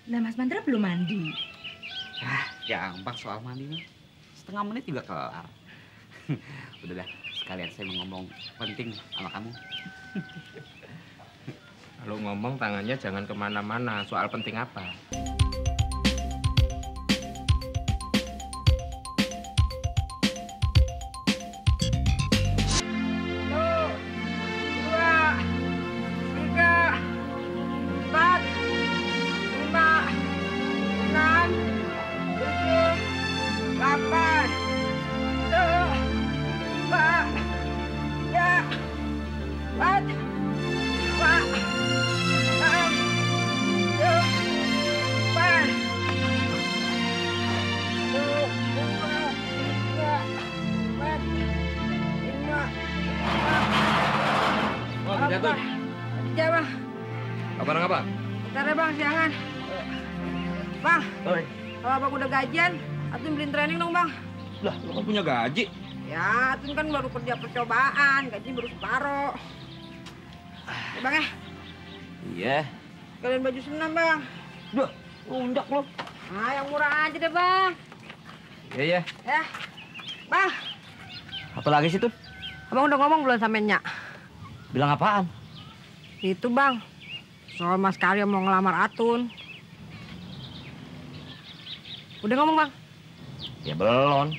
Lah Mas Mandra belum mandi. Ah, gampang soal mandi mah. Setengah menit juga kelar. Udah dah, sekalian saya mau ngomong penting sama kamu. Kalau ngomong tangannya jangan kemana-mana. Soal penting apa? Jatuh. Ya, Bang. Apa apa? Ntar ya, Bang, siangan. Bang, Oi. kalau Abang udah gajian, Atun beliin training dong, Bang. Lah, lu kan punya gaji. Ya, Atun kan baru kerja percobaan, gaji baru separuh. Ya, Bang ya. Iya. Kalian baju senam, Bang. Duh, undak lu. Nah, yang murah aja deh, Bang. Iya. Ya. Bang, Apa lagi sih tuh? Abang udah ngomong belum sama Nyak? Bilang apaan? Itu, Bang. Soal Mas Karya mau ngelamar Atun. Udah ngomong, Bang? Ya belum.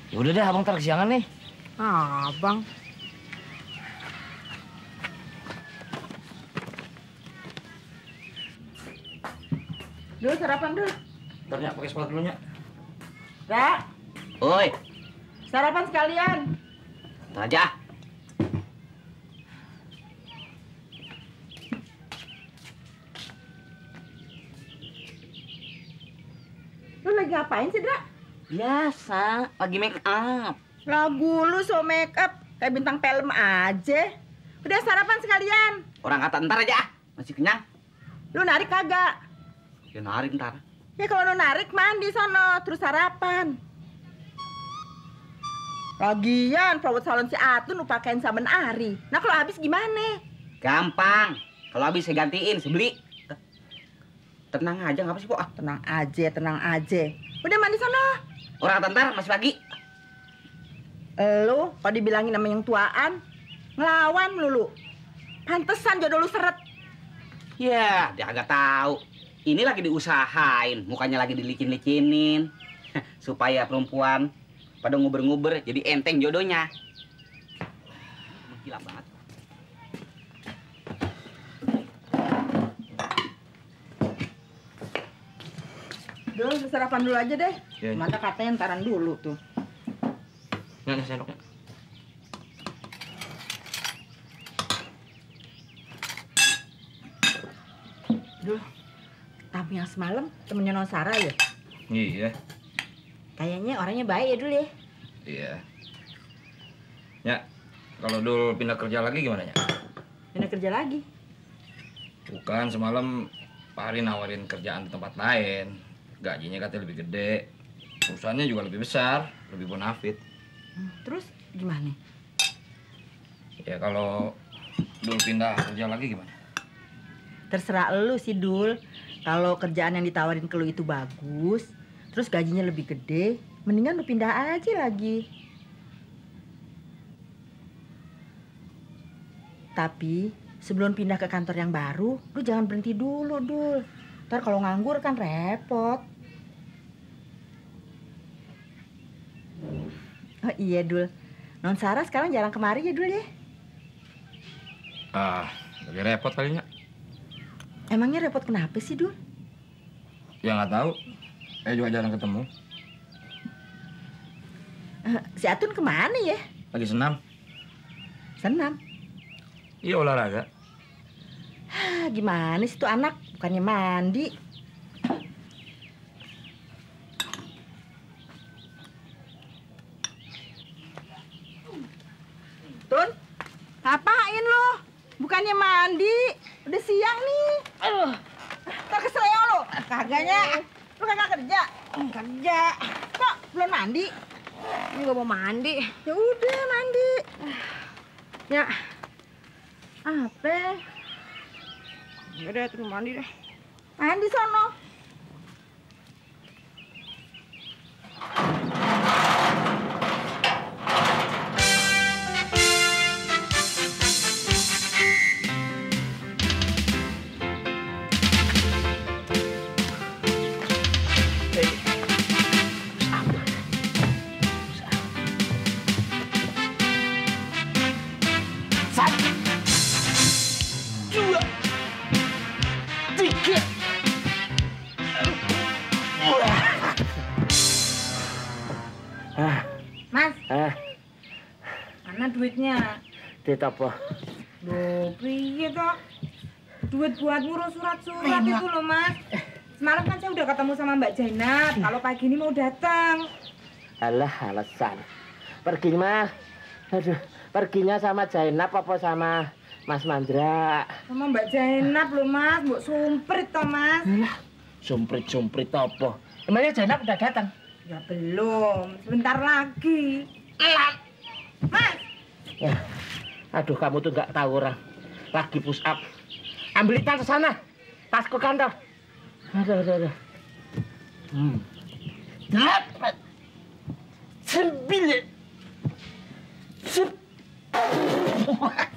Ya udah deh, abang ntar kesiangan nih. Ah, Bang. Dulu sarapan dulu. Ntar Nyak pakai sepatu dulu, Nyak. Kak, Oi. sarapan sekalian. Ntar aja. Lu lagi ngapain sih, Dra? Biasa, lagi make up. Lagu lu so make up kayak bintang film aja. Udah sarapan sekalian. Orang kata ntar aja. Masih kenyang? Lu narik kagak? Ya narik ntar. Ya kalau lu narik mandi sono terus sarapan. Lagian perawat salon si Atun lu pakein saben hari. Nah kalau habis gimana? Gampang. Kalau habis saya gantiin, saya beli. Tenang aja, ngapa sih, Pok? Tenang aja. Udah mandi sono. Orang kata ntar masih pagi. Lu kalau dibilangin sama yang tuaan, ngelawan lu. Pantesan jodoh lu seret. Ya, dia agak tahu. Ini lagi diusahain, mukanya lagi dilicin-licinin. Supaya perempuan pada nguber-nguber, jadi enteng jodohnya. Gila banget. Dulu sarapan dulu aja deh. Ya. Mata katanya ntaran dulu tuh. Nggak sendoknya. Duh, tamu yang semalam temennya Non Sarah ya? Iya. Kayaknya orangnya baik ya dulu ya? Iya. Ya, kalau dulu pindah kerja lagi gimana ya? Pindah kerja lagi? Bukan, semalam Pak Hari nawarin kerjaan di tempat lain. Gajinya katanya lebih gede. Perusahaannya juga lebih besar, lebih bonafit. Terus gimana? Ya kalau dulu pindah kerja lagi gimana? Terserah lu sih, Dul. Kalau kerjaan yang ditawarin ke lu itu bagus, terus gajinya lebih gede, mendingan lu pindah aja lagi. Tapi sebelum pindah ke kantor yang baru, lu jangan berhenti dulu, Dul. Ntar kalau nganggur kan repot. Oh iya, Dul. Non Sarah sekarang jarang kemari ya, Dul ya? Ah, lagi repot kalinya. Emangnya repot kenapa sih, Dul? Ya nggak tahu. Saya juga jarang ketemu. Si Atun kemana ya? Lagi senam. Senam. Iya, olahraga. Gimana sih tuh anak? Bukannya mandi. Tun, ngapain lo? Bukannya mandi. Udah siang nih. Ntar keseleo lo. Kagaknya. Lu kagak kerja? Kerja. Kok belum mandi? Ini gak mau mandi. Ya udah mandi. Ya. Apa? Ya udah, terus mandi deh. Main di sono. Mas, mana duitnya? Duit apa? Loh, piye toh? Duit buat ngurus surat-surat itu loh, Mas. Semalam kan saya udah ketemu sama Mbak Jainab. Kalau pagi ini mau datang. Alah, alasan. Perginya, aduh, perginya sama Jainab apa sama Mas Mandra? Sama Mbak Jainab loh, Mas. Mbok sumprit toh, Mas. Alah, sumprit apa? Emangnya Jainab udah datang? Ya belum, sebentar lagi. Mas, Ya, aduh, kamu tuh nggak tahu orang. Lagi push up. Ambil tas ke sana. Tasku kantor. Aduh. 8, 9, 10. Mas.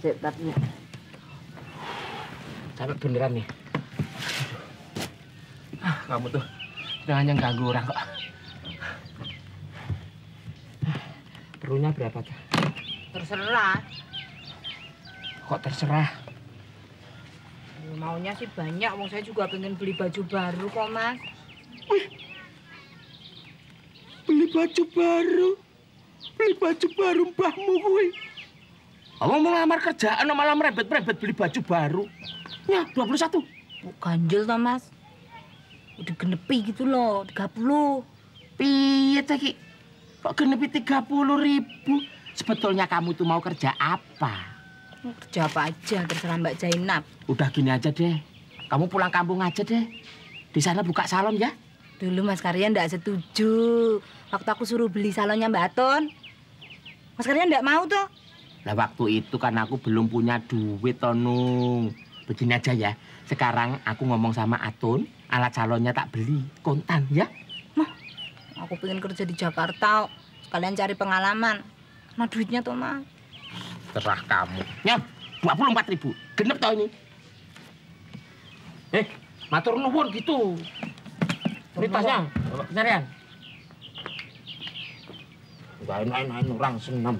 Sik, tapi sampai beneran nih. Kamu tuh jangan yang ganggu orang kok. Perlunya berapa tuh? terserah. Kok terserah? Maunya sih banyak, wong saya juga pengen beli baju baru kok, Mas. Beli baju baru? Beli baju baru mbahmu kuwi. Kamu mau ngelamar kerjaan malah merembet-merembet beli baju baru. Ya, 21. Ganjel toh, Mas. Udah genepi gitu loh, 30. Piye ta ki? Kok genepi 30.000? Sebetulnya kamu tuh mau kerja apa? Kerja apa aja, terserah Mbak Jainab. Udah gini aja deh. Kamu pulang kampung aja deh. Di sana buka salon ya. Dulu Mas Karya ndak setuju. Waktu aku suruh beli salonnya Mbak Aton. Mas Karya ndak mau tuh. Lah waktu itu kan aku belum punya duit, Tonung. Begini aja ya. Sekarang aku ngomong sama Atun, alat salonnya tak beli. Kontan ya. Aku pengen kerja di Jakarta. Sekalian cari pengalaman. Nah duitnya tuh, Mas. Terserah kamu. Nyam, 24.000. Genep tau ini. Matur nuwun gitu. Ini tasnya, nyarian. Enggak enak-enak orang senam.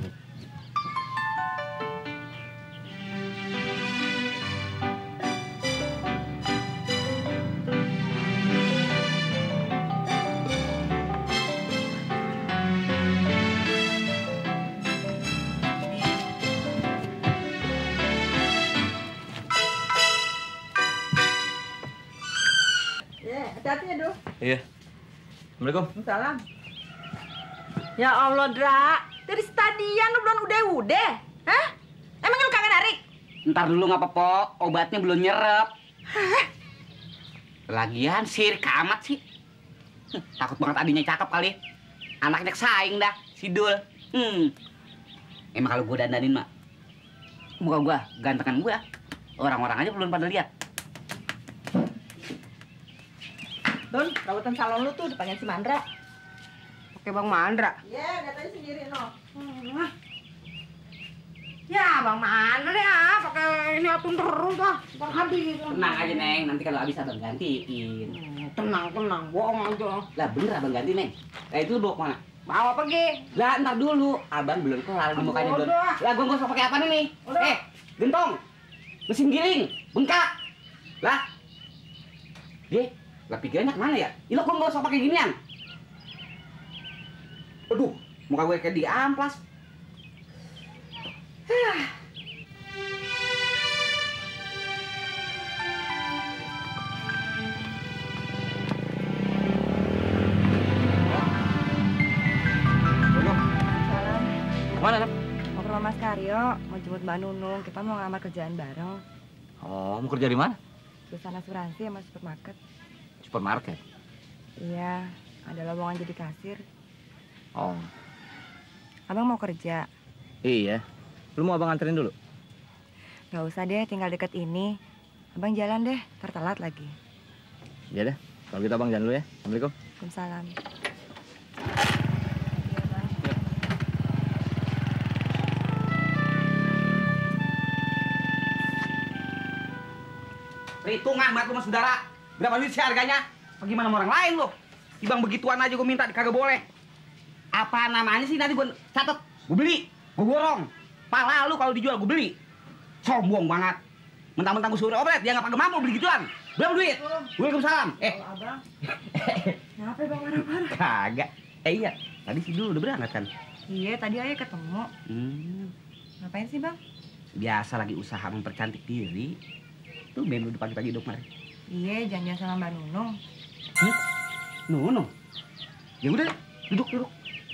Hati-hati ya, Duh. Iya. Assalamualaikum. Salam. Ya Allah, Dra. Dari stadion lu belum udah. Hah? Emangnya lu kagak narik? Ntar dulu nggak apa-apa, obatnya belum nyerep. Lagian sirik amat sih. Takut banget adinya cakep kali. Anaknya saing dah, Sidul. Emang kalau gua dandanin, Mak. Muka gua, gantengan gua. Orang-orang aja belum pada lihat. Don, rawatan salon lu tuh dipanggil si Mandra. Oke, Bang Mandra. Iya, lihat aja sendiri, no. Ya, Bang Mandra deh, pakai ini Atun terus ah. Bang habis. Tenang aja, Neng. Nanti kalau habis abang gantiin. Tenang, bohong aja. Lah bener abang ganti, Neng. Lah itu lu bawa kemana? Bawa pergi. Lah ntar dulu, abang belum kelar di mukanya Don. Udah. Lah gua nggak usah pakai apa nih? Udah. Gentong, mesin giling, bengkak. Lah, lah pikirannya kemana ya? Ilo gua nggak usah pakai ginian. Aduh, muka gue kayak diamplas. Salam. Kemana, Nam? Mau ke rumah Mas Karyo, mau jemput Mbak Nunung. Kita mau ngelamar kerjaan bareng. Oh, mau kerja di mana? Perusahaan asuransi sama supermarket. Supermarket. Iya, ada lowongan jadi kasir. Oh. Abang mau kerja? Iya. Lu mau abang anterin dulu? Gak usah deh, tinggal deket ini. Abang jalan deh, ntar telat lagi. Iya deh. Kalau gitu abang jalan dulu ya. Assalamualaikum. Waalaikumsalam. Perhitungan buat lu sama saudara. Berapa duit sih harganya? Bagaimana sama orang lain lo? Ibang begituan aja gue minta, kagak boleh. Apa namanya sih nanti gue catet? Gue beli, gue borong. Pala lu kalau dijual gue beli. Sombong banget. Mentang-mentang gue suruh oplet, dia nggak pakai mampu beli gituan. Berapa duit? Waalaikumsalam. Abang. Kenapa bang marah-marah? Kagak. Iya, tadi si Dul udah berangkat kan? Iya, tadi ayah ketemu. Ngapain sih bang? Biasa lagi usaha mempercantik diri. Tuh ben udah pagi-pagi dok mari. Iya, janjian sama Mbak Nunung. Nunung. Ya udah, duduk.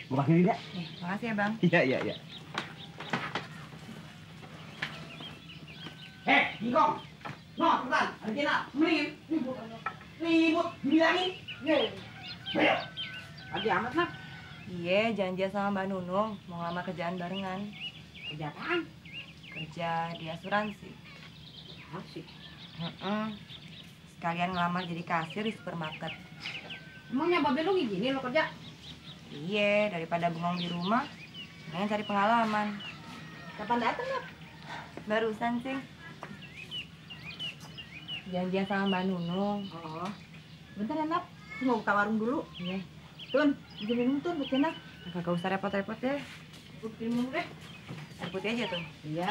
Gue panggilin ya. Makasih ya bang. Iya. Gingkong. No, cepetan. Ada Jena. Mendingin. Ribut. Dibilangin. Ayo. Lagi amat, Nak. Iya, janjian sama Mbak Nunung. Mau ngelamar kerjaan barengan. Kerja apaan? Kerja di asuransi. Asik. Sekalian ngelamar jadi kasir di supermarket. Emangnya babe lu gini lo kerja? Iya, daripada bengong di rumah, pengen cari pengalaman. Kapan datang ya? Barusan sih. Janjian sama Mbak Nunung. Oh, bentar ya, Nak. Mau buka warung dulu. Iya. Tun, bikin minum Tun, buat Nak. Kagak usah repot-repot ya. Gue bikin minum deh. Air putih aja tuh. Iya.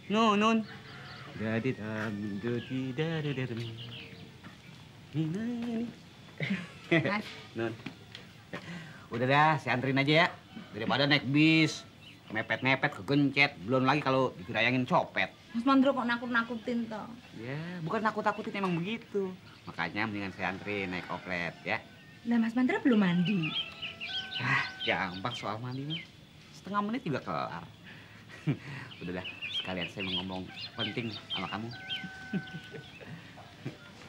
Nun. Nun. Udah dah, saya anterin aja ya. Daripada naik bis, mepet-mepet, kegencet. Belum lagi kalau dikerayangin copet. Mas Mandro kok nakut-nakutin toh? Ya, bukan nakut-nakutin, emang begitu. Makanya mendingan saya anterin naik oplet ya. Nah, Mas Mandro belum mandi. Gampang soal mandi mah. Setengah menit juga kelar. Udah dah, sekalian saya mau ngomong penting sama kamu.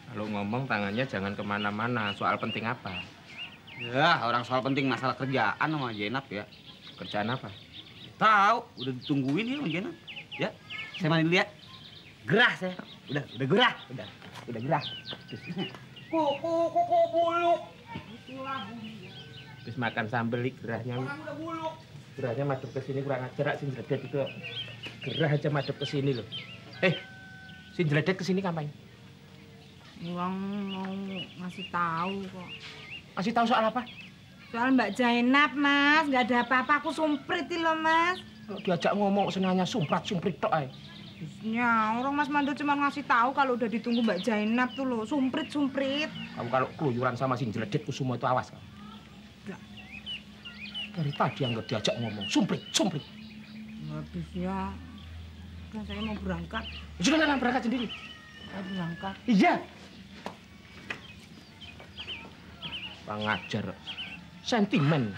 Kalau ngomong tangannya jangan kemana-mana. Soal penting apa? Ya, orang soal penting masalah kerjaan sama Jenap ya. Kerjaan apa? Tahu, udah ditungguin ya sama Jenap. Ya, saya mandi dulu ya. Gerah saya. Udah gerah. Udah gerah. Kok buluk. Terus makan sambel gerahnya. Orang udah buluk. Gerahnya madep ke sini kurang ajar si Jeledet itu. Gerah aja madep ke sini loh. Si Jeledet ke sini kapan? Uang mau ngasih tahu kok. Kasih tahu soal apa? Soal Mbak Jainab, Mas. Nggak ada apa-apa, aku sumprit loh, Mas. Kalau diajak ngomong senangnya sumprit tok ae. Ya, orang Mas Mando cuma ngasih tahu kalau udah ditunggu Mbak Jainab tuh loh, sumprit. Kamu kalau keluyuran sama si Jeledet semua itu awas kamu. Dari tadi yang diajak ngomong sumprit. Habisnya kan saya mau berangkat. Sudah berangkat sendiri. Saya berangkat. Iya. Pengajar. Sentimen.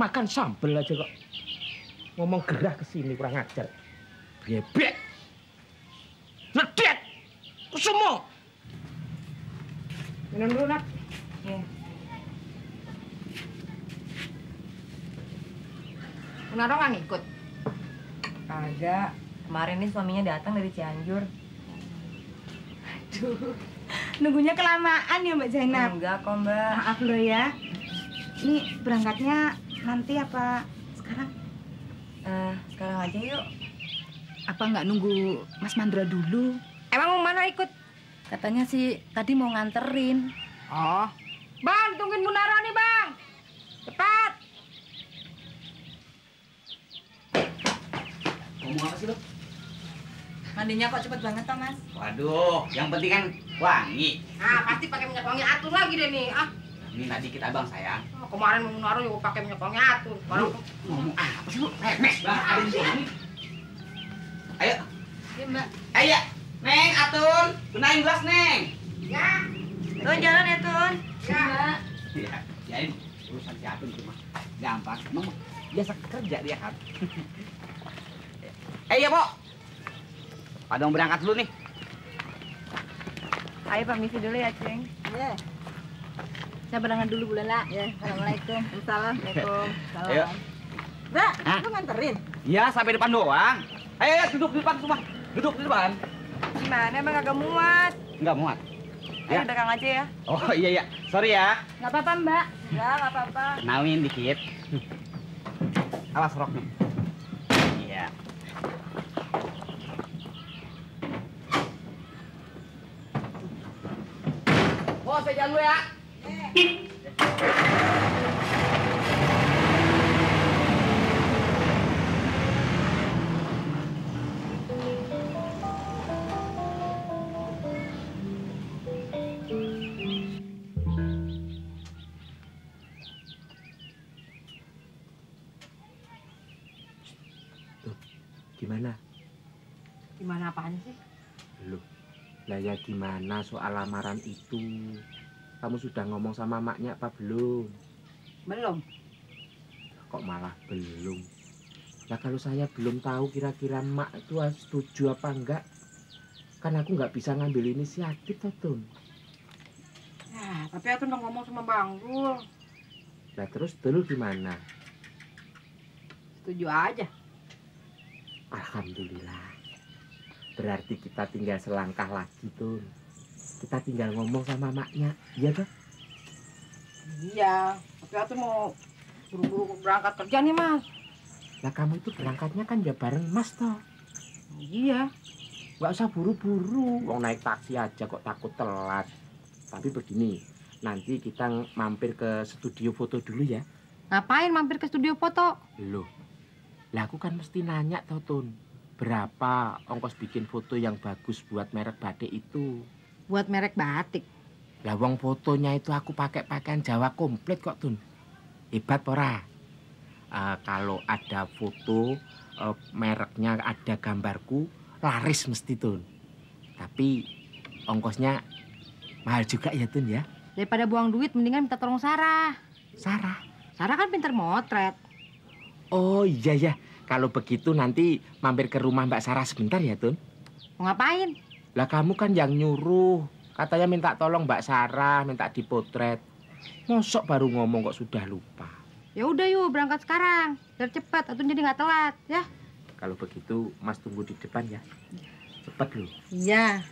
Makan sambel aja kok. Ngomong gerah ke sini kurang ajar. Bebek. Ledet. Semua. Minum dulu, Nak. Iya. Menaro nggak ngikut? Kagak. Kemarin nih suaminya datang dari Cianjur. Aduh, nunggunya kelamaan ya Mbak Zainab. Enggak kok, Mbak. Maaf loh ya. Ini berangkatnya nanti apa sekarang? Sekarang aja yuk. Apa nggak nunggu Mas Mandra dulu? Emang mau mana ikut? Katanya sih tadi mau nganterin. Oh. Bang, tungguin Bu Naro nih, Bang. Cepat. Ngomong apa sih lo? Mandinya kok cepet banget toh, Mas? Waduh, yang penting kan wangi. Ah, pasti pakai minyak wangi atur lagi deh nih. Ah, Ini tadi kita abang sayang. kemarin mau naruh juga pakai minyak wangi atur. Lu ngomong apa sih lu? Mes banget ada di sini. Ayo. Iya, Mbak. Ayo. Neng, Atun. Benahin gelas, Neng. Ya. Tun, jalan ya, Tun. Ya, Mbak. Ya, yain urusan si Atun cuma gampang. Emang biasa kerja dia kan. Iya, Pok. Padang berangkat dulu nih. Ayo permisi dulu ya, Ceng. Iya. Saya berangkat dulu Bu Lela. Ya, assalamualaikum. Assalamualaikum. Ayo. Mbak, Hah? lu nganterin? Iya, sampai depan doang. Ayo, duduk di depan semua. Duduk di depan. Gimana emang agak muat? Enggak muat. Ayo belakang aja ya. Oh iya iya, sorry ya. Nggak apa-apa Mbak. Ya nggak apa-apa. Kenalin dikit. Awas roknya. Iya. Bos, saya jalan dulu ya. Gimana? Gimana apaan sih? Loh, lah ya gimana soal lamaran itu? Kamu sudah ngomong sama maknya apa belum? Belum. Kok malah belum? Nah kalau saya belum tahu kira-kira mak itu setuju apa enggak, kan aku nggak bisa ngambil inisiatif toh, Tun. Ya, tapi aku udah ngomong sama Bang Dul. Nah terus dulu gimana? Setuju aja. Alhamdulillah. Berarti kita tinggal selangkah lagi, Tun. Kita tinggal ngomong sama maknya, iya toh? Iya, tapi aku mau buru-buru berangkat kerja nih Mas. Lah kamu itu berangkatnya kan ya bareng Mas toh. Iya. Nggak usah buru-buru. Wong naik taksi aja kok takut telat. Tapi begini, nanti kita mampir ke studio foto dulu ya. Ngapain mampir ke studio foto? Loh, lah aku kan mesti nanya toh, Tun. Berapa ongkos bikin foto yang bagus buat merek batik itu? Buat merek batik. Lah wong fotonya itu aku pakai pakaian Jawa komplit kok, Tun. Hebat pora. Kalau ada foto mereknya ada gambarku, laris mesti, Tun. Tapi ongkosnya mahal juga ya, Tun ya. Daripada buang duit mendingan minta tolong Sarah. Sarah. Sarah kan pinter motret. Oh iya ya. Kalau begitu nanti mampir ke rumah Mbak Sarah sebentar ya, Tun. Mau ngapain? Lah kamu kan yang nyuruh. Katanya minta tolong Mbak Sarah, minta dipotret. Mosok baru ngomong kok sudah lupa. Ya udah yuk berangkat sekarang. Biar cepet, atau jadi nggak telat ya. Kalau begitu Mas tunggu di depan ya. Cepet loh. Iya.